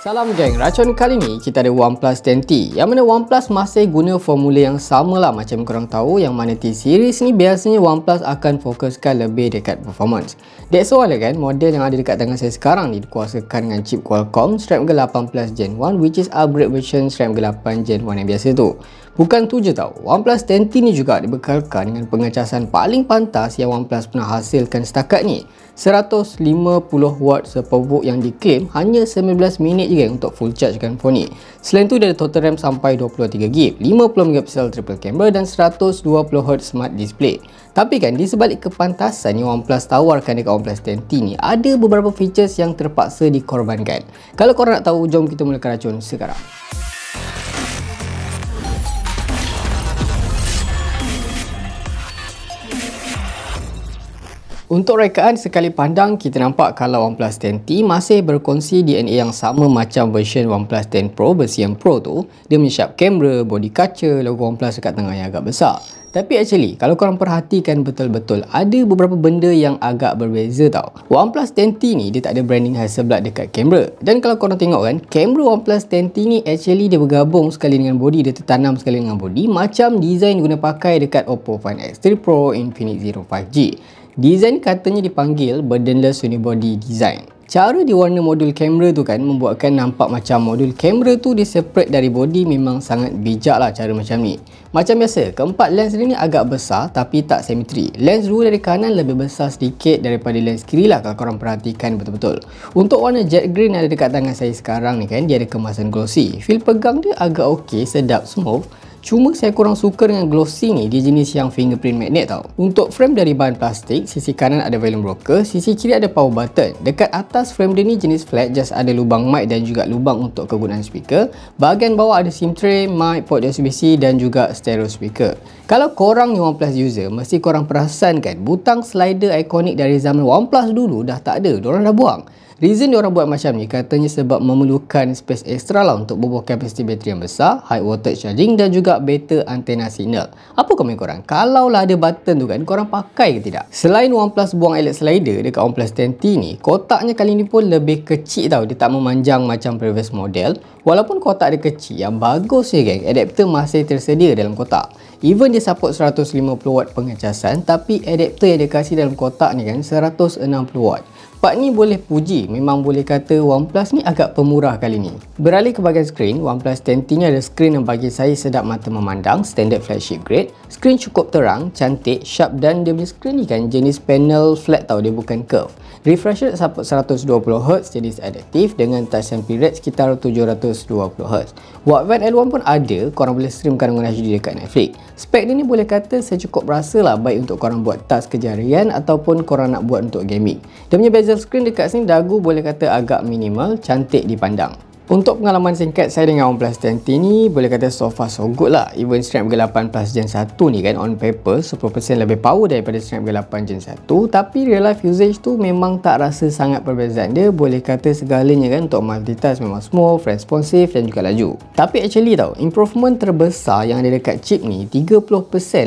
Salam geng, racun kali ni kita ada OnePlus 10T yang mana OnePlus masih guna formula yang sama lah macam korang tahu, yang mana T series ni biasanya OnePlus akan fokuskan lebih dekat performance. That's why kan model yang ada dekat tangan saya sekarang ni dikuasakan dengan chip Qualcomm Snapdragon 8 Plus Gen 1 which is upgrade version Snapdragon 8 Gen 1 yang biasa tu. Bukan tu je tau, OnePlus 10T ni juga dibekalkan dengan pengecasan paling pantas yang OnePlus pernah hasilkan setakat ni. 150W seperbuk yang diklaim hanya 19 minit je kan untuk full charge kan phone ni. Selain tu dia ada total RAM sampai 23GB, 50MP triple camera dan 120Hz smart display. Tapi kan di sebalik kepantasan yang OnePlus tawarkan dekat OnePlus 10T ni, ada beberapa features yang terpaksa dikorbankan. Kalau korang nak tahu, jom kita mulakan racun sekarang. Untuk rekaan sekali pandang, kita nampak kalau OnePlus 10T masih berkongsi DNA yang sama macam version OnePlus 10 Pro versi yang Pro tu. Dia punya sharp camera, body kaca, logo OnePlus dekat tengah yang agak besar. Tapi actually, kalau korang perhatikan betul-betul, ada beberapa benda yang agak berbeza tau. OnePlus 10T ni dia tak ada branding Hasselblad dekat kamera. Dan kalau korang tengok kan, kamera OnePlus 10T ni actually dia bergabung sekali dengan body, dia tertanam sekali dengan body macam design guna pakai dekat Oppo Find X3 Pro, Infinix Zero 5G. Design katanya dipanggil burdenless unibody design. Cara diwarna modul kamera tu kan membuatkan nampak macam modul kamera tu dia separate dari body. Memang sangat bijak lah cara macam ni. Macam biasa, keempat lens dia ni agak besar tapi tak simetri. Lens dua dari kanan lebih besar sedikit daripada lens kiri lah kalau korang perhatikan betul-betul. Untuk warna jet green yang ada dekat tangan saya sekarang ni kan, dia ada kemasan glossy. Feel pegang dia agak okey, sedap, smooth. Cuma saya kurang suka dengan glossy ni, dia jenis yang fingerprint magnet tau. Untuk frame dari bahan plastik, sisi kanan ada volume rocker, sisi kiri ada power button. Dekat atas frame dia ni jenis flat, just ada lubang mic dan juga lubang untuk kegunaan speaker. Bahagian bawah ada SIM tray, mic, port USB-C dan juga stereo speaker. Kalau korang ni OnePlus user, mesti korang perasan kan, butang slider ikonik dari zaman OnePlus dulu dah tak ada, diorang dah buang. Reason diorang buat macam ni katanya sebab memerlukan space ekstra lah untuk bubuh kapasiti bateri yang besar, high voltage charging dan juga better antena signal. Apa komen korang? Kalau lah ada button tu kan, korang pakai ke tidak? Selain OnePlus buang LED slider dekat OnePlus 10T ni, kotaknya kali ni pun lebih kecil tau. Dia tak memanjang macam previous model. Walaupun kotak dia kecil, yang bagus je geng, adapter masih tersedia dalam kotak. Even dia support 150W pengecasan, tapi adapter yang dia kasih dalam kotak ni kan 160W. Part ni boleh puji, memang boleh kata OnePlus ni agak pemurah kali ni. Beralih ke bahagian skrin, OnePlus 10T ni ada skrin yang bagi saya sedap mata memandang, standard flagship grade. Skrin cukup terang, cantik, sharp dan dia punya skrin ni kan jenis panel flat tau, dia bukan curve. Refresh rate support 120Hz jenis adaptif dengan touch sample rate sekitar 720Hz. Wideband L1 pun ada, korang boleh streamkan dengan HD dekat Netflix. Spek dia ni boleh kata saya cukup rasa lah baik untuk korang buat task kerja harian ataupun korang nak buat untuk gaming. Dia punya bezel screen dekat sini dagu boleh kata agak minimal, cantik dipandang. Untuk pengalaman singkat saya dengan OnePlus 10T ni, boleh kata so far so good lah. Even Snapdragon 8 Plus Gen 1 ni kan on paper 10% lebih power daripada Snapdragon 8 Gen 1, tapi real life usage tu memang tak rasa sangat perbezaan dia. Boleh kata segalanya kan untuk multitask memang smooth, responsive dan juga laju. Tapi actually tau, improvement terbesar yang ada dekat chip ni 30%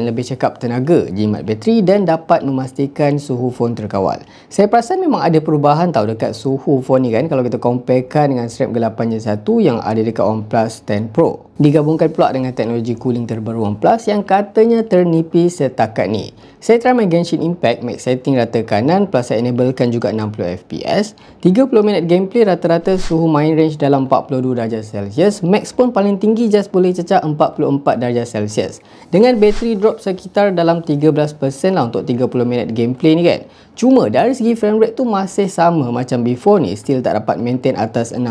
lebih cekap tenaga, jimat bateri dan dapat memastikan suhu phone terkawal. Saya perasan memang ada perubahan tau dekat suhu phone ni kan kalau kita comparekan dengan Snapdragon 8 Gen 1 yang ada dekat OnePlus 10 Pro. Digabungkan pula dengan teknologi cooling terbaru OnePlus yang katanya ternipis setakat ni. Saya try main Genshin Impact, max setting rata kanan plus saya enablekan juga 60fps. 30 minit gameplay, rata-rata suhu main range dalam 42 darjah Celsius. Max pun paling tinggi just boleh cecah 44 darjah Celsius. Dengan bateri drop sekitar dalam 13% lah untuk 30 minit gameplay ni kan. Cuma dari segi frame rate tu masih sama macam before ni, still tak dapat maintain atas 60,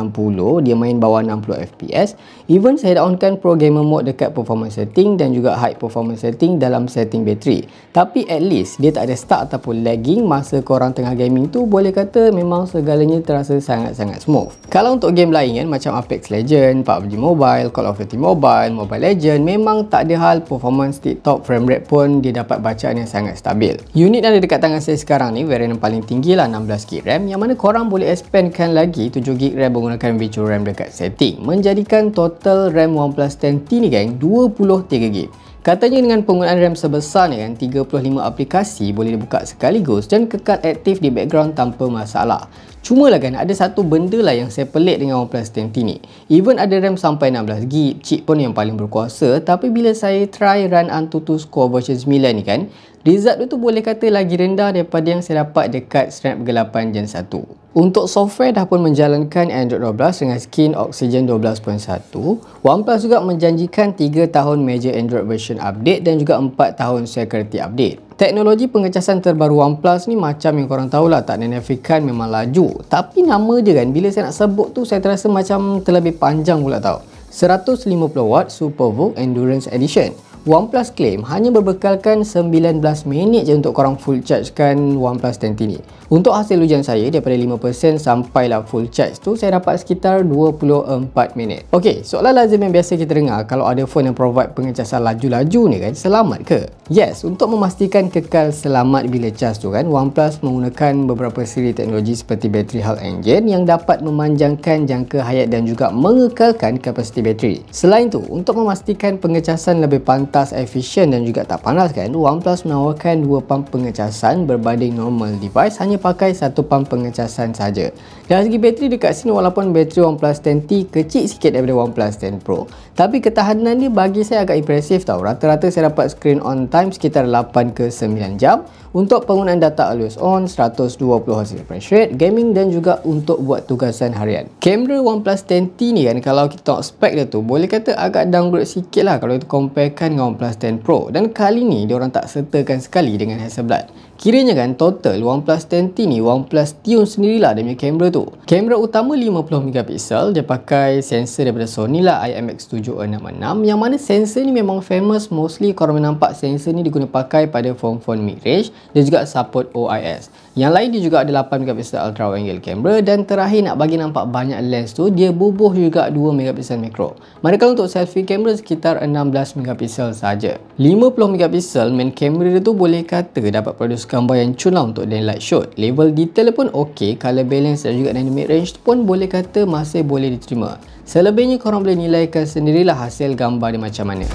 dia main bawah 60fps. Even saya dah onkan Pro Gamer Mode dekat performance setting dan juga high performance setting dalam setting bateri. Tapi at least dia tak ada stuck ataupun lagging masa korang tengah gaming tu. Boleh kata memang segalanya terasa sangat-sangat smooth. Kalau untuk game lain kan macam Apex Legends, PUBG Mobile, Call of Duty Mobile, Mobile Legends, memang tak ada hal performance tip-top, frame rate pun dia dapat bacaan yang sangat stabil. Unit yang ada dekat tangan saya sekarang ni varian yang paling tinggi lah 16GB RAM, yang mana korang boleh expandkan lagi 7GB RAM menggunakan virtual RAM dekat setting, menjadikan total RAM OnePlus 10T ni geng 23GB. Katanya dengan penggunaan RAM sebesar ni kan, 35 aplikasi boleh dibuka sekaligus dan kekal aktif di background tanpa masalah. Cuma lah kan, ada satu benda lah yang saya pelik dengan OnePlus 10T ni. Even ada RAM sampai 16GB, chip pun yang paling berkuasa, tapi bila saya try run Antutu Score version 9 ni kan, result tu boleh kata lagi rendah daripada yang saya dapat dekat Snapdragon 8 Gen 1. Untuk software dah pun menjalankan Android 12 dengan skin Oxygen 12.1. OnePlus juga menjanjikan 3 tahun major Android version update dan juga 4 tahun security update. Teknologi pengecasan terbaru OnePlus ni macam yang korang tahulah, tak dinafikan memang laju. Tapi nama je kan, bila saya nak sebut tu saya terasa macam terlebih panjang pula tau. 150W SuperVOOC Endurance Edition. OnePlus claim hanya berbekalkan 19 minit je untuk korang full chargekan OnePlus 10T ni. Untuk hasil ujian saya, daripada 5% sampailah full charge tu, saya dapat sekitar 24 minit. Okey, soalan lazim yang biasa kita dengar kalau ada phone yang provide pengecasan laju-laju ni kan, selamat ke? Yes, untuk memastikan kekal selamat bila charge tu kan, OnePlus menggunakan beberapa siri teknologi seperti Battery Health Engine yang dapat memanjangkan jangka hayat dan juga mengekalkan kapasiti bateri. Selain tu, untuk memastikan pengecasan lebih pantas, efisien dan juga tak panas kan, OnePlus menawarkan 2 pump pengecasan berbanding normal device hanya pakai 1 pump pengecasan saja. Dari segi bateri dekat sini, walaupun bateri OnePlus 10T kecil sikit daripada OnePlus 10 Pro, tapi ketahanan dia bagi saya agak impresif tau. Rata-rata saya dapat screen on time sekitar 8 ke 9 jam untuk penggunaan data always on, 120 Hz refresh rate, gaming dan juga untuk buat tugasan harian. Kamera OnePlus 10T ni kan, kalau kita tengok spek dia tu, boleh kata agak downgrade sikit lah kalau kita comparekan dengan OnePlus 10 Pro. Dan kali ni diorang tak sertakan sekali dengan Hasselblad. Kiranya kan total OnePlus 10T ni OnePlus tune sendirilah dia punya kamera tu. Kamera utama 50MP, dia pakai sensor daripada Sony lah, IMX766, yang mana sensor ni memang famous, mostly korang nampak sensor ni diguna pakai pada phone-phone mid-range dan juga support OIS. Yang lain dia juga ada 8MP ultra wide angle camera, dan terakhir nak bagi nampak banyak lens tu, dia bubuh juga 2MP macro. Manakala untuk selfie kamera sekitar 16MP saja. 50MP main kamera dia tu boleh kata dapat produce gambar yang cun lah untuk daylight shoot. Level detail pun ok, color balance dan juga dynamic range pun boleh kata masih boleh diterima. Selebihnya korang boleh nilaikan sendirilah hasil gambar dia macam mana.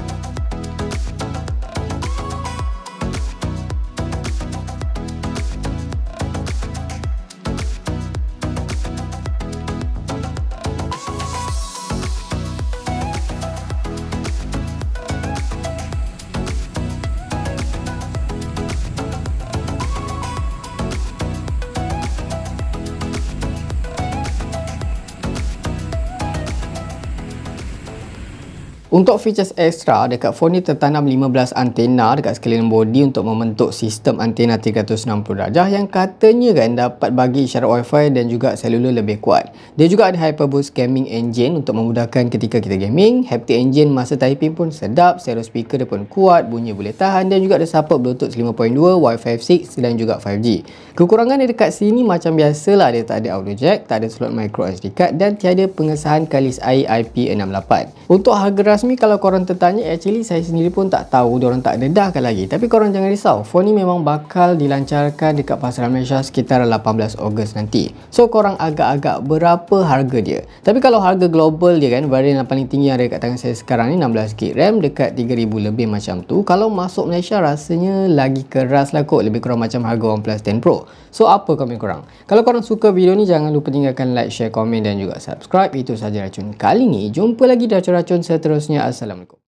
Untuk features extra, dekat phone ni tertanam 15 antena dekat sekeliling body untuk membentuk sistem antena 360 darjah yang katanya kan dapat bagi isyarat Wi-Fi dan juga seluler lebih kuat. Dia juga ada Hyperboost Gaming Engine untuk memudahkan ketika kita gaming. Haptic Engine masa typing pun sedap, stereo speaker dia pun kuat, bunyi boleh tahan, dan juga ada support Bluetooth 5.2, Wi-Fi 6 dan juga 5G. Kekurangan dia dekat sini macam biasalah, dia tak ada audio jack, tak ada slot micro SD card dan tiada pengesahan kalis air IP68. Untuk harga rasmi, kalau korang tertanya, actually saya sendiri pun tak tahu, diorang tak dedahkan lagi. Tapi korang jangan risau, phone ni memang bakal dilancarkan dekat pasaran Malaysia sekitar 18 Ogos nanti. So korang agak-agak berapa harga dia. Tapi kalau harga global dia kan, varian yang paling tinggi yang ada dekat tangan saya sekarang ni 16GB RAM dekat 3000 lebih macam tu. Kalau masuk Malaysia rasanya lagi keras lah kot, lebih kurang macam harga OnePlus 10 Pro. So apa komen korang? Kalau korang suka video ni, jangan lupa tinggalkan like, share, komen dan juga subscribe. Itu sahaja racun kali ni. Jumpa lagi di racun-racun seterusnya. Assalamualaikum.